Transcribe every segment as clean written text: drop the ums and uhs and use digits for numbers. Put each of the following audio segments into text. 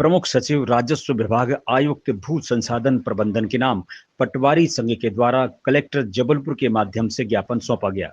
प्रमुख सचिव राजस्व विभाग आयुक्त भू संसाधन प्रबंधन के नाम पटवारी संघ के द्वारा कलेक्टर जबलपुर के माध्यम से ज्ञापन सौंपा गया।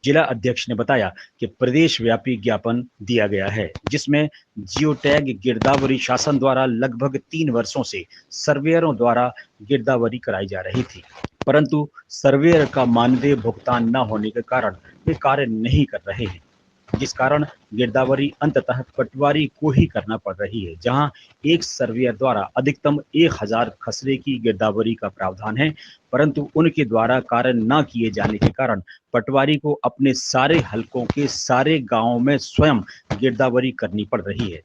जिला अध्यक्ष ने बताया कि प्रदेश व्यापी ज्ञापन दिया गया है, जिसमें जियो टैग गिरदावरी शासन द्वारा लगभग 3 वर्षों से सर्वेयरों द्वारा गिरदावरी कराई जा रही थी, परंतु सर्वेयर का मानदेय भुगतान न होने के कारण वे कार्य नहीं कर रहे हैं, जिस कारण गिरदावरी अंततः पटवारी को ही करना पड़ रही है। जहां एक सर्वेयर द्वारा अधिकतम 1000 खसरे की गिरदावरी का प्रावधान है, परंतु उनके द्वारा कार्य न किए जाने के कारण पटवारी को अपने सारे हलकों के सारे गांवों में स्वयं गिरदावरी करनी पड़ रही है।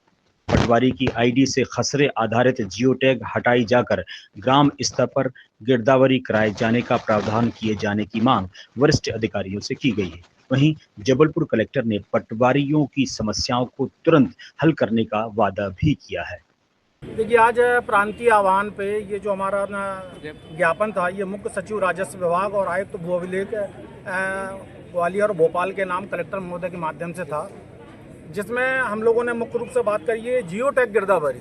पटवारी की आईडी से खसरे आधारित जियो टैग हटाई जाकर ग्राम स्तर पर गिरदावरी कराए जाने का प्रावधान किए जाने की मांग वरिष्ठ अधिकारियों से की गई है। वहीं जबलपुर कलेक्टर ने पटवारियों की समस्याओं को तुरंत हल करने का वादा भी किया है। देखिए, आज प्रांतीय आह्वान पे ये जो हमारा ज्ञापन था, ये मुख्य सचिव राजस्व विभाग और आयुक्त भू अभिलेख ग्वालियर और भोपाल के नाम कलेक्टर महोदय के माध्यम से था, जिसमें हम लोगों ने मुख्य रूप से बात करी है जियो टैग गिरदावरी।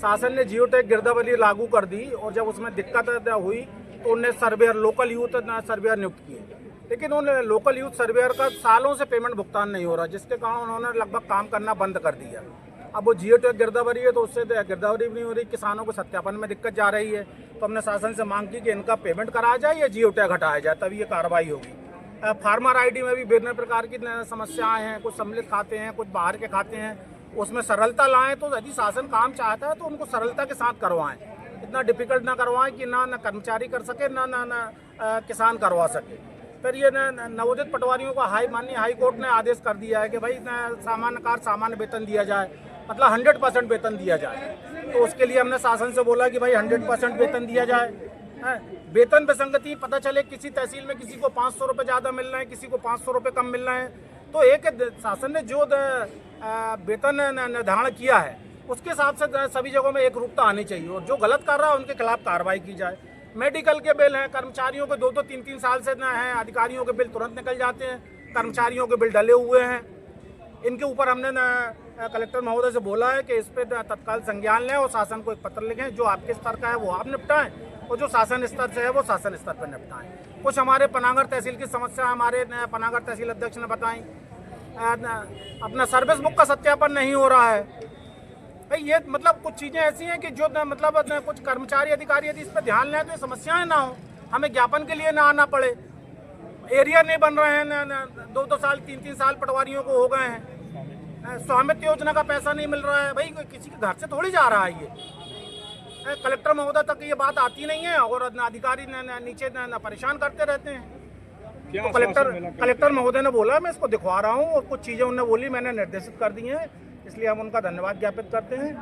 शासन ने जियो टैग गिरदावरी लागू कर दी और जब उसमें दिक्कत हुई तो उन्हें सर्वेयर, लोकल यूथ सर्वेयर नियुक्त किए, लेकिन उन लोकल यूथ सर्वेयर का सालों से पेमेंट भुगतान नहीं हो रहा, जिसके कारण उन्होंने लगभग काम करना बंद कर दिया। अब वो जियो टैग गिरदावरी है तो उससे गिरदावरी भी नहीं हो रही, किसानों को सत्यापन में दिक्कत जा रही है। तो हमने शासन से मांग की कि इनका पेमेंट कराया जाए या जियो टैग हटाया जाए, तभी ये कार्रवाई होगी। फार्मर आईडी में भी विभिन्न प्रकार की समस्याएं हैं, कुछ सम्मिलित खाते हैं, कुछ बाहर के खाते हैं, उसमें सरलता लाएं। तो यदि शासन काम चाहता है तो उनको सरलता के साथ करवाएं, इतना डिफिकल्ट ना करवाएं कि ना कर्मचारी कर सके ना किसान करवा सके। फिर ये नवोदित पटवारियों का माननीय हाई कोर्ट ने आदेश कर दिया है कि भाई सामान्य वेतन दिया जाए, मतलब 100% वेतन दिया जाए। तो उसके लिए हमने शासन से बोला कि भाई 100% वेतन दिया जाए। वेतन विसंगति पता चले, किसी तहसील में किसी को 500 रुपये ज़्यादा मिल रहे हैं, किसी को 500 रुपये कम मिल रहे हैं, तो एक शासन ने जो वेतन निर्धारण किया है उसके हिसाब से सभी जगहों में एक रूपता आनी चाहिए और जो गलत कर रहा है उनके खिलाफ कार्रवाई की जाए। मेडिकल के बिल हैं, कर्मचारियों के 2-2, 3-3 साल से हैं, अधिकारियों के बिल तुरंत निकल जाते हैं, कर्मचारियों के बिल डले हुए हैं। इनके ऊपर हमने कलेक्टर महोदय से बोला है कि इस पर तत्काल संज्ञान लें और शासन को एक पत्र लिखें। जो आपके स्तर का है वो आप निपटाएं और जो शासन स्तर से है वो शासन स्तर पर निपटाएं। कुछ हमारे पनागर तहसील की समस्या हमारे पनागर तहसील अध्यक्ष ने बताई, अपना सर्विस बुक का सत्यापन नहीं हो रहा है। भाई ये मतलब कुछ चीज़ें ऐसी हैं कि जो मतलब कुछ कर्मचारी अधिकारी यदि इस पर ध्यान लें तो ये समस्याएं ना हो, हमें ज्ञापन के लिए ना आना पड़े। एरिया नहीं बन रहे हैं, 2-2 साल 3-3 साल पटवारियों को हो गए हैं, स्वामित्व योजना का पैसा नहीं मिल रहा है। भाई किसी के घर से थोड़ी जा रहा है ये, कलेक्टर महोदय तक ये बात आती नहीं है और अधिकारी नीचे परेशान करते रहते हैं। तो कलेक्टर महोदय ने बोला मैं इसको दिखवा रहा हूँ और कुछ चीज़ें उन्होंने बोली मैंने निर्देशित कर दी हैं, इसलिए हम उनका धन्यवाद ज्ञापित करते हैं।